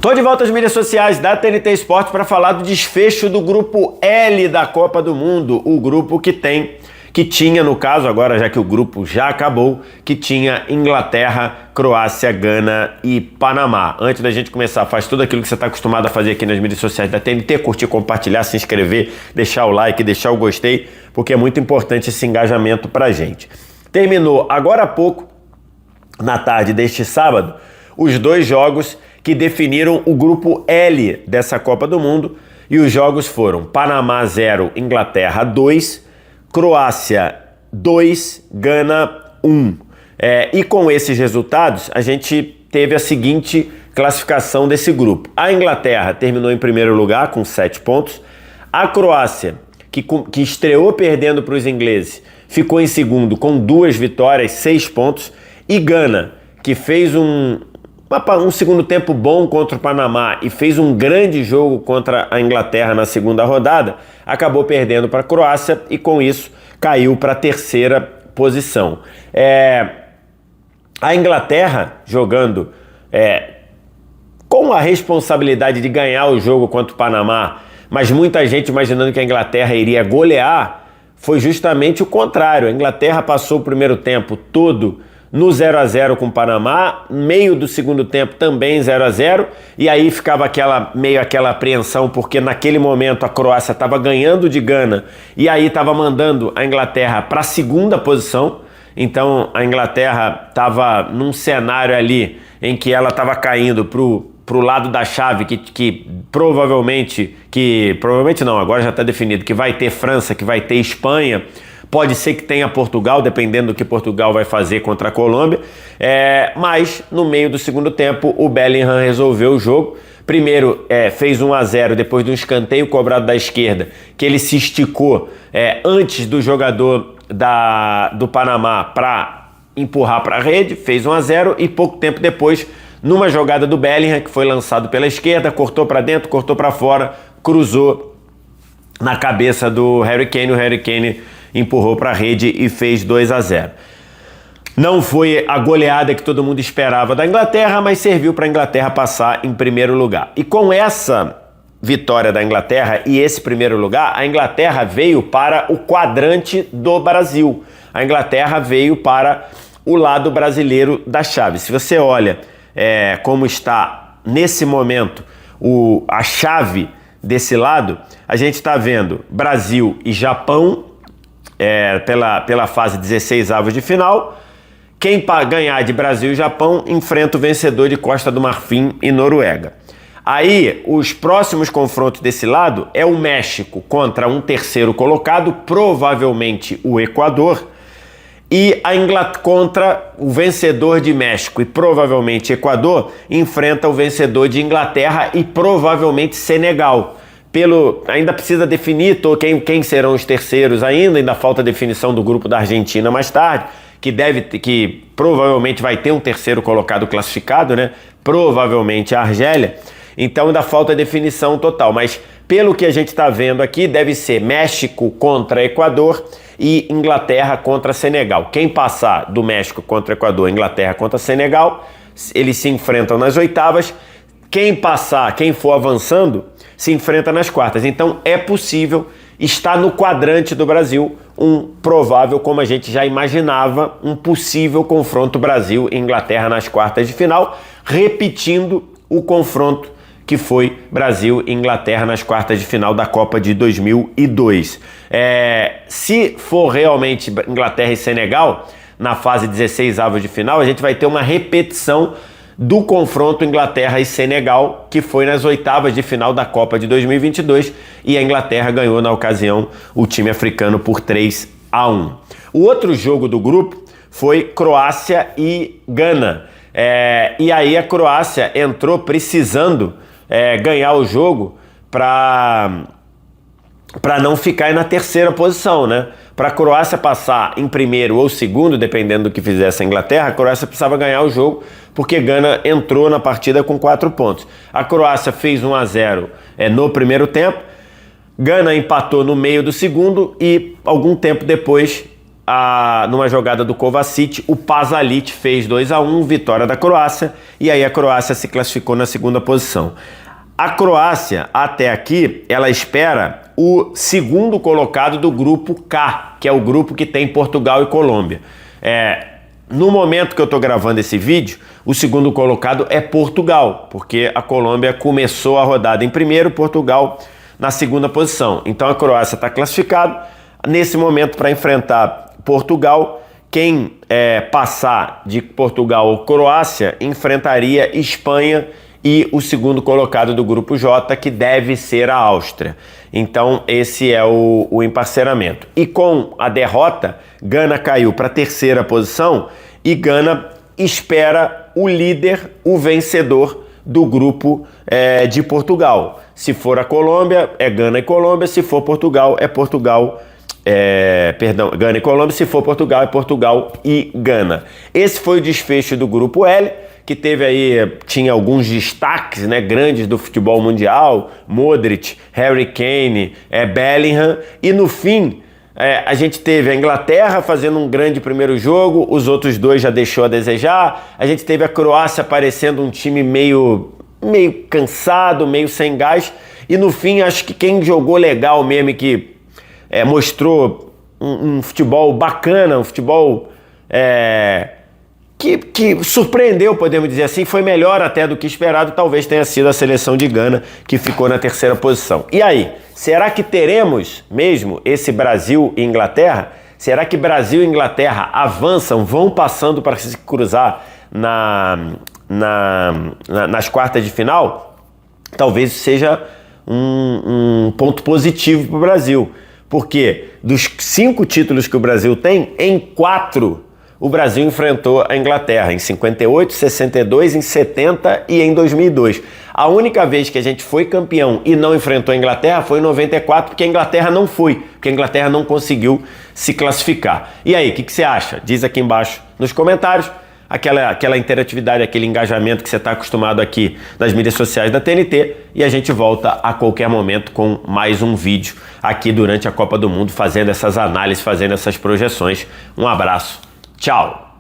Tô de volta às mídias sociais da TNT Esportes para falar do desfecho do grupo L da Copa do Mundo, o grupo que tinha, no caso, agora já que o grupo já acabou, que tinha Inglaterra, Croácia, Gana e Panamá. Antes da gente começar, faz tudo aquilo que você está acostumado a fazer aqui nas mídias sociais da TNT, curtir, compartilhar, se inscrever, deixar o like, deixar o gostei, porque é muito importante esse engajamento pra gente. Terminou agora há pouco, na tarde deste sábado, os dois jogos que definiram o grupo L dessa Copa do Mundo, e os jogos foram Panamá 0, Inglaterra 2, Croácia 2, Gana 1. E com esses resultados, a gente teve a seguinte classificação desse grupo. A Inglaterra terminou em primeiro lugar com 7 pontos. A Croácia, que estreou perdendo para os ingleses, ficou em segundo com 2 vitórias, 6 pontos. E Gana, que fez um segundo tempo bom contra o Panamá e fez um grande jogo contra a Inglaterra na segunda rodada, acabou perdendo para a Croácia e com isso caiu para a terceira posição. A Inglaterra jogando com a responsabilidade de ganhar o jogo contra o Panamá, mas muita gente imaginando que a Inglaterra iria golear, foi justamente o contrário. A Inglaterra passou o primeiro tempo todo no 0-0 com o Panamá, meio do segundo tempo também 0-0, e aí ficava aquela apreensão, porque naquele momento a Croácia estava ganhando de Gana, e aí estava mandando a Inglaterra para a segunda posição. Então a Inglaterra estava num cenário ali em que ela estava caindo pro lado da chave que provavelmente não, agora já está definido, que vai ter França, que vai ter Espanha. Pode ser que tenha Portugal, dependendo do que Portugal vai fazer contra a Colômbia. Mas no meio do segundo tempo, o Bellingham resolveu o jogo. Primeiro fez 1-0 depois de um escanteio cobrado da esquerda, que ele se esticou antes do jogador do Panamá para empurrar para a rede, fez 1-0 e pouco tempo depois, numa jogada do Bellingham, que foi lançado pela esquerda, cortou para dentro, cortou para fora, cruzou na cabeça do Harry Kane. O Harry Kane empurrou para a rede e fez 2-0. Não foi a goleada que todo mundo esperava da Inglaterra, mas serviu para a Inglaterra passar em primeiro lugar. E com essa vitória da Inglaterra e esse primeiro lugar, a Inglaterra veio para o quadrante do Brasil. A Inglaterra veio para o lado brasileiro da chave. Se você olha como está nesse momento a chave desse lado, a gente está vendo Brasil e Japão pela fase 16avos de final. Quem ganhar de Brasil e Japão enfrenta o vencedor de Costa do Marfim e Noruega. Aí, os próximos confrontos desse lado é o México contra um terceiro colocado, provavelmente o Equador, e a Inglaterra contra o vencedor de México e provavelmente Equador enfrenta o vencedor de Inglaterra e provavelmente Senegal. Ainda precisa definir quem serão os terceiros ainda falta definição do grupo da Argentina mais tarde, que provavelmente vai ter um terceiro colocado classificado, né? Provavelmente a Argélia. Então ainda falta definição total, mas pelo que a gente está vendo aqui, deve ser México contra Equador e Inglaterra contra Senegal. Quem passar do México contra Equador, Inglaterra contra Senegal, eles se enfrentam nas oitavas. Quem for avançando, se enfrenta nas quartas. Então é possível estar no quadrante do Brasil, um provável, como a gente já imaginava, um possível confronto Brasil e Inglaterra nas quartas de final, repetindo o confronto que foi Brasil e Inglaterra nas quartas de final da Copa de 2002. Se for realmente Inglaterra e Senegal, na fase 16avos de final, a gente vai ter uma repetição do confronto Inglaterra e Senegal, que foi nas oitavas de final da Copa de 2022, e a Inglaterra ganhou na ocasião o time africano por 3-1. O outro jogo do grupo foi Croácia e Gana. E aí a Croácia entrou precisando ganhar o jogo para não ficar na terceira posição, né? Para a Croácia passar em primeiro ou segundo, dependendo do que fizesse a Inglaterra, a Croácia precisava ganhar o jogo, porque Gana entrou na partida com 4 pontos. A Croácia fez 1-0 no primeiro tempo, Gana empatou no meio do segundo e algum tempo depois numa jogada do Kovacic, o Pasalic fez 2-1, vitória da Croácia, e aí a Croácia se classificou na segunda posição. A Croácia, até aqui, ela espera o segundo colocado do grupo K, que é o grupo que tem Portugal e Colômbia. No momento que eu estou gravando esse vídeo, o segundo colocado é Portugal, porque a Colômbia começou a rodada em primeiro, Portugal na segunda posição. Então a Croácia está classificada. Nesse momento, para enfrentar Portugal, quem passar de Portugal ou Croácia enfrentaria Espanha e o segundo colocado do grupo J, que deve ser a Áustria. Então esse é o emparceramento. E com a derrota, Gana caiu para a terceira posição e Gana espera o líder, o vencedor do grupo de Portugal. Se for a Colômbia, é Gana e Colômbia. Se for Portugal, é Portugal. Gana e Colômbia. Se for Portugal, é Portugal e Gana. Esse foi o desfecho do grupo L, que tinha alguns destaques, né, grandes do futebol mundial: Modric, Harry Kane, Bellingham, e no fim a gente teve a Inglaterra fazendo um grande primeiro jogo, os outros dois já deixou a desejar. A gente teve a Croácia parecendo um time meio cansado, meio sem gás, e no fim acho que quem jogou legal mesmo, que mostrou um futebol bacana, um futebol que surpreendeu, podemos dizer assim, foi melhor até do que esperado, talvez tenha sido a seleção de Gana, que ficou na terceira posição. E aí, será que teremos mesmo esse Brasil e Inglaterra? Será que Brasil e Inglaterra avançam, vão passando para se cruzar nas quartas de final? Talvez seja um ponto positivo para o Brasil, porque dos 5 títulos que o Brasil tem, em 4 o Brasil enfrentou a Inglaterra, em 58, 62, em 70 e em 2002. A única vez que a gente foi campeão e não enfrentou a Inglaterra foi em 94, porque a Inglaterra não foi, porque a Inglaterra não conseguiu se classificar. E aí, o que você acha? Diz aqui embaixo nos comentários. Aquela interatividade, aquele engajamento que você está acostumado aqui nas mídias sociais da TNT, e a gente volta a qualquer momento com mais um vídeo aqui durante a Copa do Mundo, fazendo essas análises, fazendo essas projeções. Um abraço. Tchau!